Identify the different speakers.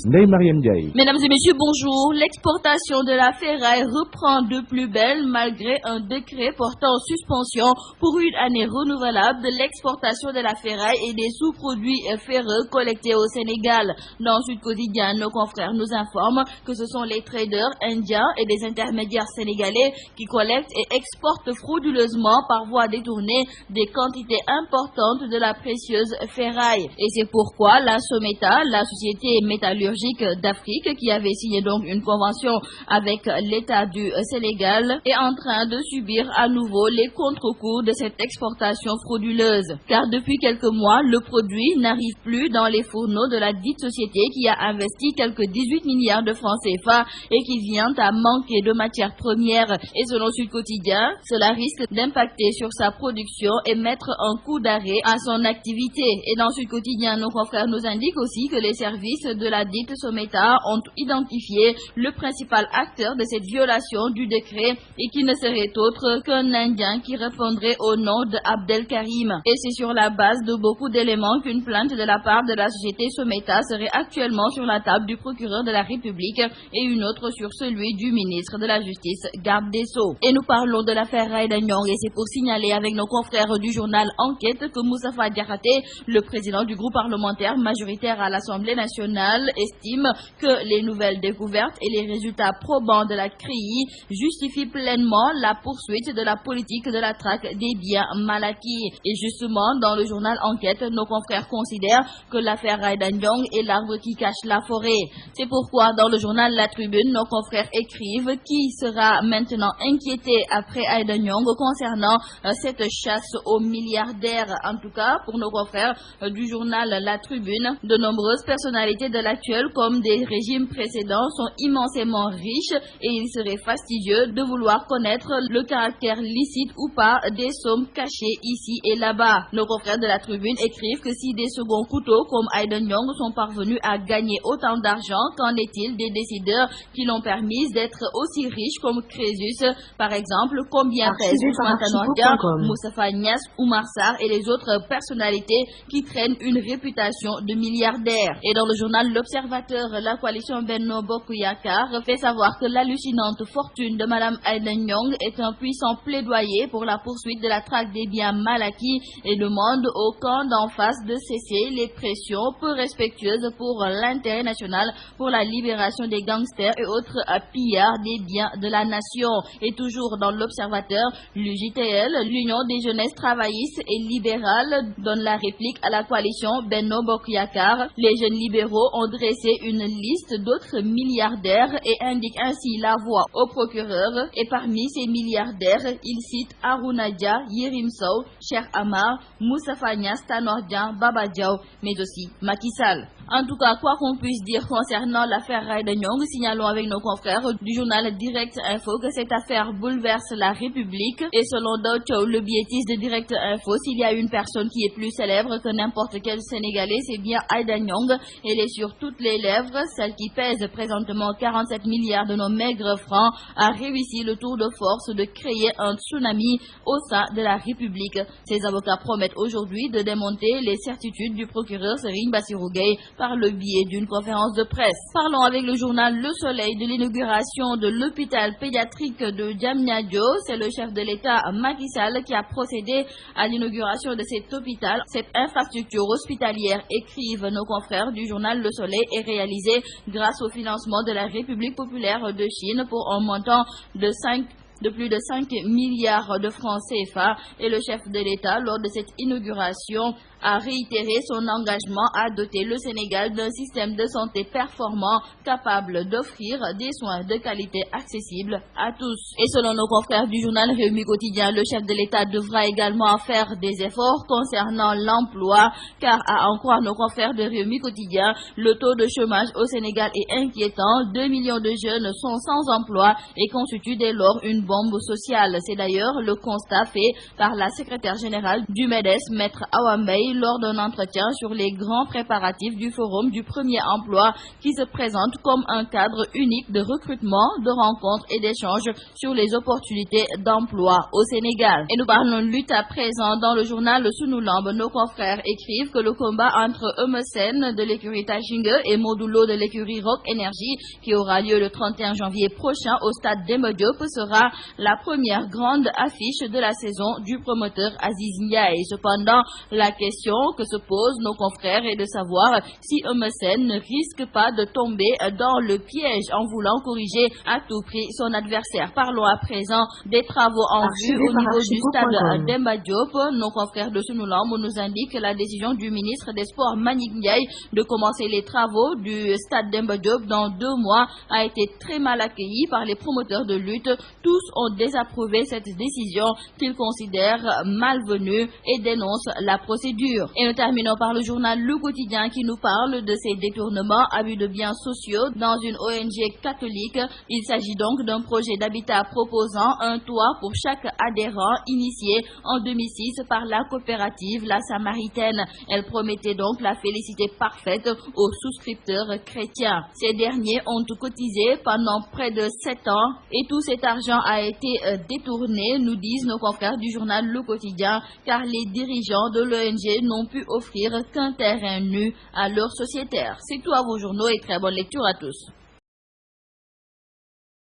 Speaker 1: Ndeye Mariam Ndiaye.
Speaker 2: Mesdames et messieurs, bonjour. L'exportation de la ferraille reprend de plus belle malgré un décret portant en suspension pour une année renouvelable de l'exportation de la ferraille et des sous-produits ferreux collectés au Sénégal. Dans Sud Quotidien, nos confrères nous informent que ce sont les traders indiens et des intermédiaires sénégalais qui collectent et exportent frauduleusement par voie détournée des quantités importantes de la précieuse ferraille. Et c'est pourquoi la Someta, la société métallurgique d'Afrique, qui avait signé donc une convention avec l'État du Sénégal, est en train de subir à nouveau les contre-coups de cette exportation frauduleuse. Car depuis quelques mois, le produit n'arrive plus dans les fourneaux de la dite société qui a investi quelques 18 milliards de francs CFA et qui vient à manquer de matières premières. Et selon Sud Quotidien, cela risque d'impacter sur sa production et mettre un coup d'arrêt à son activité. Et dans Sud Quotidien, nos confrères nous indiquent aussi que les services de la dite Someta ont identifié le principal acteur de cette violation du décret et qui ne serait autre qu'un Indien qui répondrait au nom de Abdel Karim. Et c'est sur la base de beaucoup d'éléments qu'une plainte de la part de la société Someta serait actuellement sur la table du procureur de la République et une autre sur celui du ministre de la Justice, garde des Sceaux. Et nous parlons de l'affaire Aïda Ndiongue et c'est pour signaler avec nos confrères du journal Enquête que Moustapha Diakhaté, le président du groupe parlementaire majoritaire à l'Assemblée nationale, estime que les nouvelles découvertes et les résultats probants de la CREI justifient pleinement la poursuite de la politique de la traque des biens mal acquis. Et justement, dans le journal Enquête, nos confrères considèrent que l'affaire Aïda Ndiongue est l'arbre qui cache la forêt. C'est pourquoi, dans le journal La Tribune, nos confrères écrivent qui sera maintenant inquiété après Aïda Ndiongue concernant cette chasse aux milliardaires. En tout cas, pour nos confrères du journal La Tribune, de nombreuses personnalités de l'actuel comme des régimes précédents sont immensément riches et il serait fastidieux de vouloir connaître le caractère licite ou pas des sommes cachées ici et là-bas. Nos confrères de La Tribune écrivent que si des seconds couteaux comme Aïda Ndiongue sont parvenus à gagner autant d'argent, qu'en est-il des décideurs qui l'ont permis d'être aussi riches comme Crésus, par exemple? Combien pèse Ousmane Tanor Dieng, Moustapha Niasse, Oumar Sarr et les autres personnalités qui traînent une réputation de milliardaires? Et dans le journal L'Observateur, la coalition Benno Bokk Yakaar fait savoir que l'hallucinante fortune de Madame Aïda Ndiongue est un puissant plaidoyer pour la poursuite de la traque des biens mal acquis et demande au camp d'en face de cesser les pressions peu respectueuses pour l'intérêt national, pour la libération des gangsters et autres pillards des biens de la nation. Et toujours dans l'Observateur, l'UJTL, l'Union des jeunesses travaillistes et libérales, donne la réplique à la coalition Benno Bokk Yakaar. Les jeunes libéraux ont dressé une liste d'autres milliardaires et indiquent ainsi la voie au procureur. Et parmi ces milliardaires, ils citent Harouna Dia, Yerim Sow, Cheikh Amar, Moustapha Niasse, Tanor Dieng, Baba Diaw, mais aussi Macky Sall. En tout cas, quoi qu'on puisse dire concernant l'affaire Aïda Ndiongue, signalons avec nos confrères du journal Direct Info que cette affaire bouleverse la République. Et selon Daoud, le biétiste de Direct Info, s'il y a une personne qui est plus célèbre que n'importe quel Sénégalais, c'est bien Aïda Ndiongue. Elle est sur toutes les lèvres. Celle qui pèse présentement 47 milliards de nos maigres francs a réussi le tour de force de créer un tsunami au sein de la République. Ses avocats promettent aujourd'hui de démonter les certitudes du procureur Serigne Bassirou Gueye par le biais d'une conférence de presse. Parlons avec le journal Le Soleil de l'inauguration de l'hôpital pédiatrique de Diamniadio. C'est le chef de l'État Macky Sall qui a procédé à l'inauguration de cet hôpital. Cette infrastructure hospitalière, écrivent nos confrères du journal Le Soleil, est réalisée grâce au financement de la République populaire de Chine pour un montant de plus de 5 milliards de francs CFA. Et le chef de l'État, lors de cette inauguration, a réitéré son engagement à doter le Sénégal d'un système de santé performant capable d'offrir des soins de qualité accessibles à tous. Et selon nos confrères du journal Réumi Quotidien, le chef de l'État devra également faire des efforts concernant l'emploi, car à en croire nos confrères de Réumi Quotidien, le taux de chômage au Sénégal est inquiétant. 2 millions de jeunes sont sans emploi et constituent dès lors une bombe sociale. C'est d'ailleurs le constat fait par la secrétaire générale du MEDES, Maître Awa Mbaye, lors d'un entretien sur les grands préparatifs du Forum du Premier Emploi qui se présente comme un cadre unique de recrutement, de rencontres et d'échanges sur les opportunités d'emploi au Sénégal. Et nous parlons de lutte à présent. Dans le journal Sunu Lamb, nos confrères écrivent que le combat entre Eumeu Sène de l'écurie Tajingue et Modou Lo de l'écurie Rock Énergie qui aura lieu le 31 janvier prochain au stade Demba Diop sera la première grande affiche de la saison du promoteur Aziz Ndiaye. Cependant, la question que se posent nos confrères est de savoir si Eumeu Sène ne risque pas de tomber dans le piège en voulant corriger à tout prix son adversaire. Parlons à présent des travaux en vue au niveau du stade Demba Diop. Nos confrères de Sunu Lamb nous indiquent que la décision du ministre des Sports Mbagnick Ndiaye de commencer les travaux du stade Demba Diop dans 2 mois a été très mal accueillie par les promoteurs de lutte. Tous ont désapprouvé cette décision qu'ils considèrent malvenue et dénoncent la procédure. Et nous terminons par le journal Le Quotidien qui nous parle de ces détournements, abus de biens sociaux dans une ONG catholique. Il s'agit donc d'un projet d'habitat proposant un toit pour chaque adhérent initié en 2006 par la coopérative La Samaritaine. Elle promettait donc la félicité parfaite aux souscripteurs chrétiens. Ces derniers ont cotisé pendant près de 7 ans et tout cet argent a été détourné, nous disent nos confrères du journal Le Quotidien, car les dirigeants de l'ONG n'ont pu offrir qu'un terrain nu à leurs sociétaires. C'est tout à vos journaux et très bonne lecture à tous.